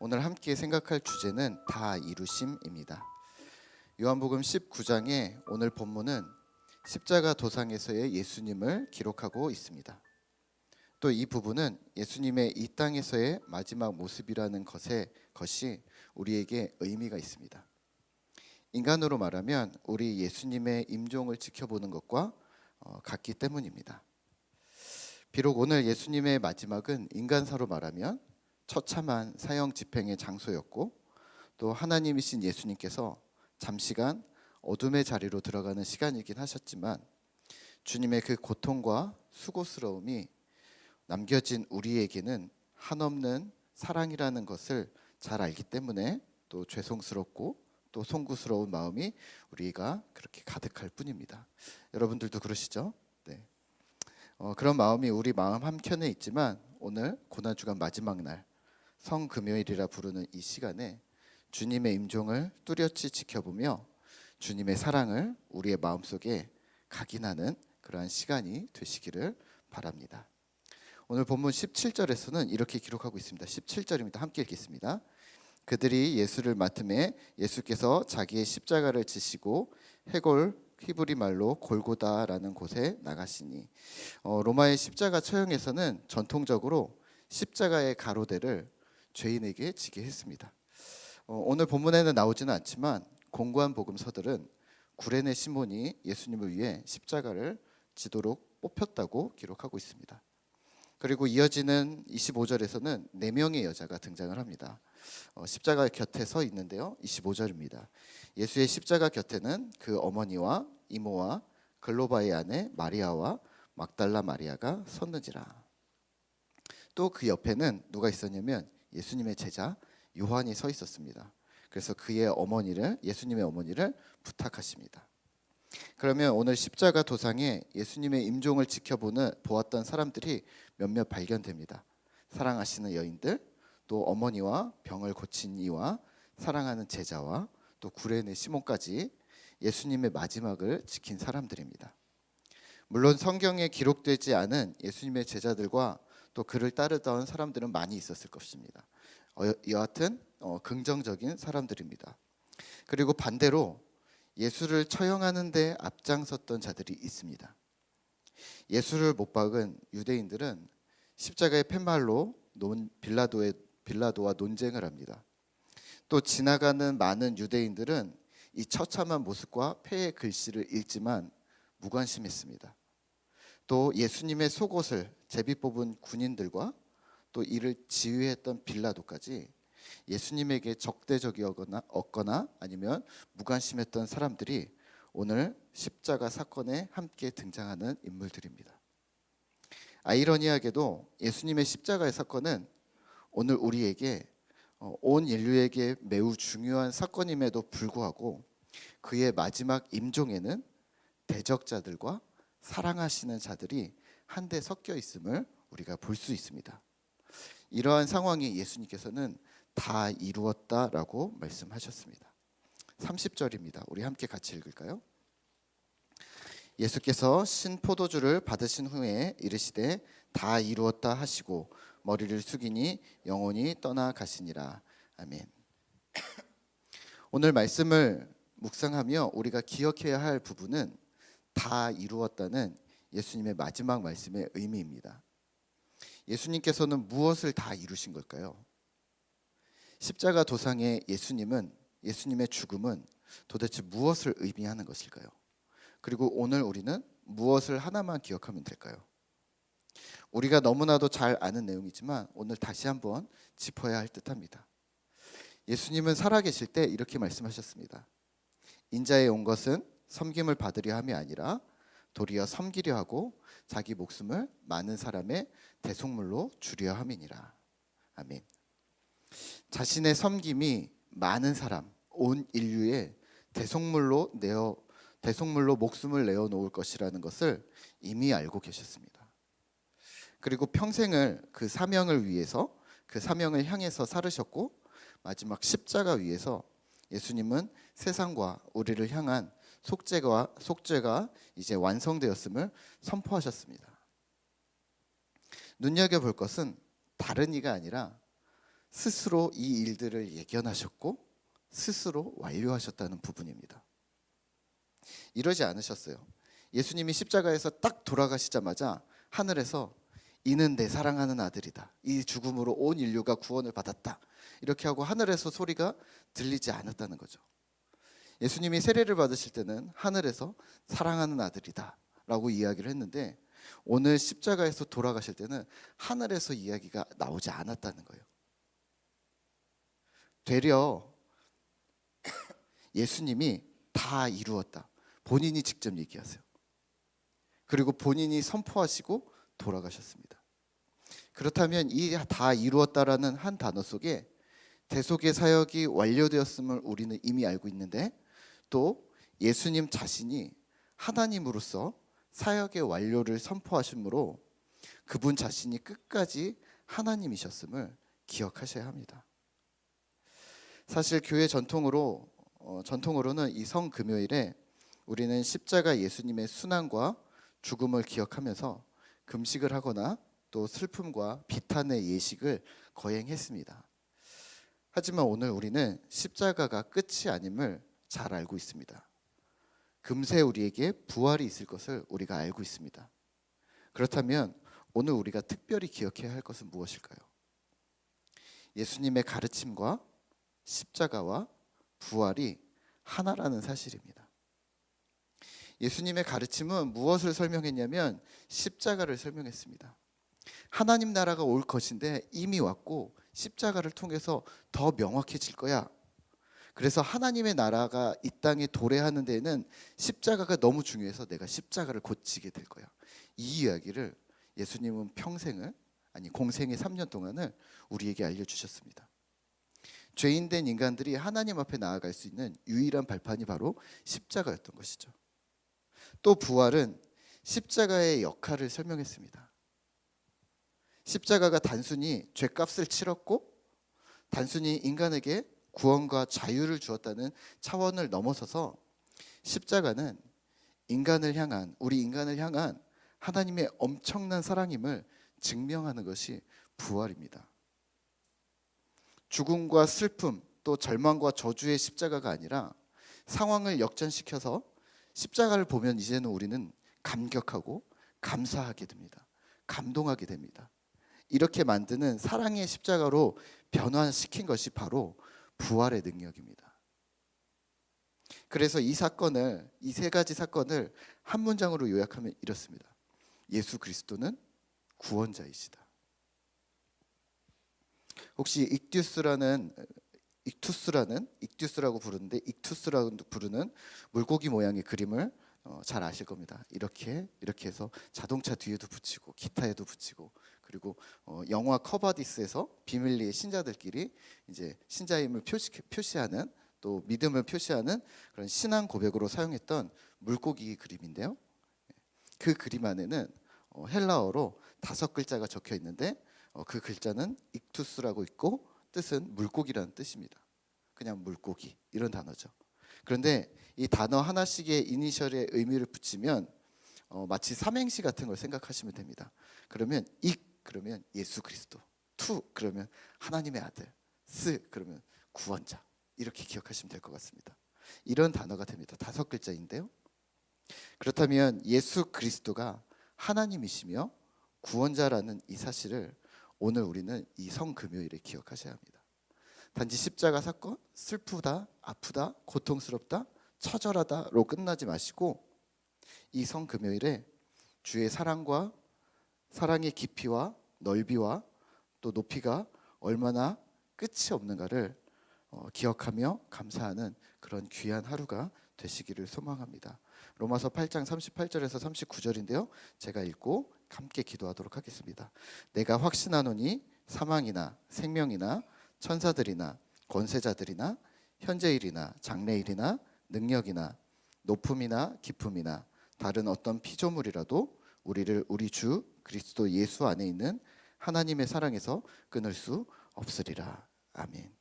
오늘 함께 생각할 주제는 다 이루심입니다. 요한복음 19장의 오늘 본문은 십자가 도상에서의 예수님을 기록하고 있습니다. 또 이 부분은 예수님의 이 땅에서의 마지막 모습이라는 것이 우리에게 의미가 있습니다. 인간으로 말하면 우리 예수님의 임종을 지켜보는 것과 같기 때문입니다. 비록 오늘 예수님의 마지막은 인간사로 말하면 처참한 사형 집행의 장소였고, 또 하나님이신 예수님께서 잠시간 어둠의 자리로 들어가는 시간이긴 하셨지만, 주님의 그 고통과 수고스러움이 남겨진 우리에게는 한없는 사랑이라는 것을 잘 알기 때문에 또 죄송스럽고 또 송구스러운 마음이 우리가 그렇게 가득할 뿐입니다. 여러분들도 그러시죠? 네. 그런 마음이 우리 마음 한켠에 있지만, 오늘 고난주간 마지막 날 성금요일이라 부르는 이 시간에 주님의 임종을 뚜렷이 지켜보며 주님의 사랑을 우리의 마음속에 각인하는 그러한 시간이 되시기를 바랍니다. 오늘 본문 17절에서는 이렇게 기록하고 있습니다. 17절입니다. 함께 읽겠습니다. 그들이 예수를 맡음에 예수께서 자기의 십자가를 지시고 해골 히브리 말로 골고다라는 곳에 나가시니, 로마의 십자가 처형에서는 전통적으로 십자가의 가로대를 죄인에게 지게 했습니다. 오늘 본문에는 나오지는 않지만 공고한 복음서들은 구레네 시몬이 예수님을 위해 십자가를 지도록 뽑혔다고 기록하고 있습니다. 그리고 이어지는 25절에서는 4명의 여자가 등장을 합니다. 십자가 곁에 서 있는데요. 25절입니다. 예수의 십자가 곁에는 그 어머니와 이모와 글로바의 아내 마리아와 막달라 마리아가 섰는지라. 또 그 옆에는 누가 있었냐면 예수님의 제자 요한이 서 있었습니다. 그래서 예수님의 어머니를 부탁하십니다. 그러면 오늘 십자가 도상에 예수님의 임종을 보았던 사람들이 몇몇 발견됩니다. 사랑하시는 여인들, 또 어머니와 병을 고친 이와 사랑하는 제자와 또 구레네 시몬까지 예수님의 마지막을 지킨 사람들입니다. 물론 성경에 기록되지 않은 예수님의 제자들과 또 그를 따르던 사람들은 많이 있었을 것입니다. 여하튼 긍정적인 사람들입니다. 그리고 반대로 예수를 처형하는 데 앞장섰던 자들이 있습니다. 예수를 못 박은 유대인들은 십자가의 팻말로 빌라도와 논쟁을 합니다. 또 지나가는 많은 유대인들은 이 처참한 모습과 폐의 글씨를 읽지만 무관심했습니다. 또 예수님의 속옷을 제비 뽑은 군인들과 또 이를 지휘했던 빌라도까지 예수님에게 적대적이었거나 아니면 무관심했던 사람들이 오늘 십자가 사건에 함께 등장하는 인물들입니다. 아이러니하게도 예수님의 십자가의 사건은 오늘 우리에게 온 인류에게 매우 중요한 사건임에도 불구하고 그의 마지막 임종에는 대적자들과 사랑하시는 자들이 한데 섞여 있음을 우리가 볼 수 있습니다. 이러한 상황에 예수님께서는 다 이루었다라고 말씀하셨습니다. 30절입니다. 우리 함께 같이 읽을까요? 예수께서 신 포도주를 받으신 후에 이르시되 다 이루었다 하시고 머리를 숙이니 영혼이 떠나가시니라. 아멘. 오늘 말씀을 묵상하며 우리가 기억해야 할 부분은 다 이루었다는 예수님의 마지막 말씀의 의미입니다. 예수님께서는 무엇을 다 이루신 걸까요? 십자가 도상의 예수님의 죽음은 도대체 무엇을 의미하는 것일까요? 그리고 오늘 우리는 무엇을 하나만 기억하면 될까요? 우리가 너무나도 잘 아는 내용이지만 오늘 다시 한번 짚어야 할 듯합니다. 예수님은 살아계실 때 이렇게 말씀하셨습니다. 인자에 온 것은 섬김을 받으려 함이 아니라 도리어 섬기려 하고 자기 목숨을 많은 사람의 대속물로 주려 함이니라. 아멘. 자신의 섬김이 많은 사람, 온 인류의 대속물로 목숨을 내어 놓을 것이라는 것을 이미 알고 계셨습니다. 그리고 평생을 그 사명을 위해서, 그 사명을 향해서 살으셨고, 마지막 십자가 위에서 예수님은 세상과 우리를 향한 속죄가 이제 완성되었음을 선포하셨습니다. 눈여겨볼 것은 다른 이가 아니라 스스로 이 일들을 예견하셨고 스스로 완료하셨다는 부분입니다. 이러지 않으셨어요. 예수님이 십자가에서 딱 돌아가시자마자 하늘에서 이는 내 사랑하는 아들이다. 이 죽음으로 온 인류가 구원을 받았다. 이렇게 하고 하늘에서 소리가 들리지 않았다는 거죠. 예수님이 세례를 받으실 때는 하늘에서 사랑하는 아들이다 라고 이야기를 했는데 오늘 십자가에서 돌아가실 때는 하늘에서 이야기가 나오지 않았다는 거예요. 되려 예수님이 다 이루었다. 본인이 직접 얘기하세요. 그리고 본인이 선포하시고 돌아가셨습니다. 그렇다면 이 다 이루었다라는 한 단어 속에 대속의 사역이 완료되었음을 우리는 이미 알고 있는데 또 예수님 자신이 하나님으로서 사역의 완료를 선포하심으로 그분 자신이 끝까지 하나님이셨음을 기억하셔야 합니다. 사실 교회 전통으로는 이 성금요일에 우리는 십자가 예수님의 순환과 죽음을 기억하면서 금식을 하거나 또 슬픔과 비탄의 예식을 거행했습니다. 하지만 오늘 우리는 십자가가 끝이 아님을 잘 알고 있습니다. 금세 우리에게 부활이 있을 것을 우리가 알고 있습니다. 그렇다면 오늘 우리가 특별히 기억해야 할 것은 무엇일까요? 예수님의 가르침과 십자가와 부활이 하나라는 사실입니다. 예수님의 가르침은 무엇을 설명했냐면 십자가를 설명했습니다. 하나님 나라가 올 것인데 이미 왔고 십자가를 통해서 더 명확해질 거야. 그래서 하나님의 나라가 이 땅에 도래하는 데에는 십자가가 너무 중요해서 내가 십자가를 고치게 될 거야. 이 이야기를 예수님은 공생의 3년 동안을 우리에게 알려주셨습니다. 죄인된 인간들이 하나님 앞에 나아갈 수 있는 유일한 발판이 바로 십자가였던 것이죠. 또 부활은 십자가의 역할을 설명했습니다. 십자가가 단순히 죄값을 치렀고 단순히 인간에게 구원과 자유를 주었다는 차원을 넘어서서 십자가는 우리 인간을 향한 하나님의 엄청난 사랑임을 증명하는 것이 부활입니다. 죽음과 슬픔 또 절망과 저주의 십자가가 아니라 상황을 역전시켜서 십자가를 보면 이제는 우리는 감격하고 감사하게 됩니다. 감동하게 됩니다. 이렇게 만드는 사랑의 십자가로 변화시킨 것이 바로 부활의 능력입니다. 그래서 이 세 가지 사건을 한 문장으로 요약하면 이렇습니다. 예수 그리스도는 구원자이시다. 혹시 익투스라고 부르는 물고기 모양의 그림을 잘 아실 겁니다. 이렇게 해서 자동차 뒤에도 붙이고 기타에도 붙이고 그리고 영화 커바디스에서 비밀리에 신자들끼리 이제 신자임을 표시하는 또 믿음을 표시하는 그런 신앙 고백으로 사용했던 물고기 그림인데요. 그 그림 안에는 헬라어로 5글자가 적혀 있는데 그 글자는 익투스라고 있고 뜻은 물고기라는 뜻입니다. 그냥 물고기 이런 단어죠. 그런데 이 단어 하나씩의 이니셜의 의미를 붙이면 마치 삼행시 같은 걸 생각하시면 됩니다. 그러면 그러면 예수 그리스도, 그러면 하나님의 아들, 그러면 구원자 이렇게 기억하시면 될 것 같습니다. 이런 단어가 됩니다. 5글자인데요. 그렇다면 예수 그리스도가 하나님이시며 구원자라는 이 사실을 오늘 우리는 이 성금요일에 기억하셔야 합니다. 단지 십자가 사건, 슬프다, 아프다, 고통스럽다, 처절하다로 끝나지 마시고 이 성금요일에 주의 사랑의 깊이와 넓이와 또 높이가 얼마나 끝이 없는가를 기억하며 감사하는 그런 귀한 하루가 되시기를 소망합니다. 로마서 8장 38절에서 39절인데요. 제가 읽고 함께 기도하도록 하겠습니다. 내가 확신하노니 사망이나 생명이나 천사들이나 권세자들이나 현재일이나 장래일이나 능력이나 높음이나 깊음이나 다른 어떤 피조물이라도 우리를 우리 주 그리스도 예수 안에 있는 하나님의 사랑에서 끊을 수 없으리라. 아멘.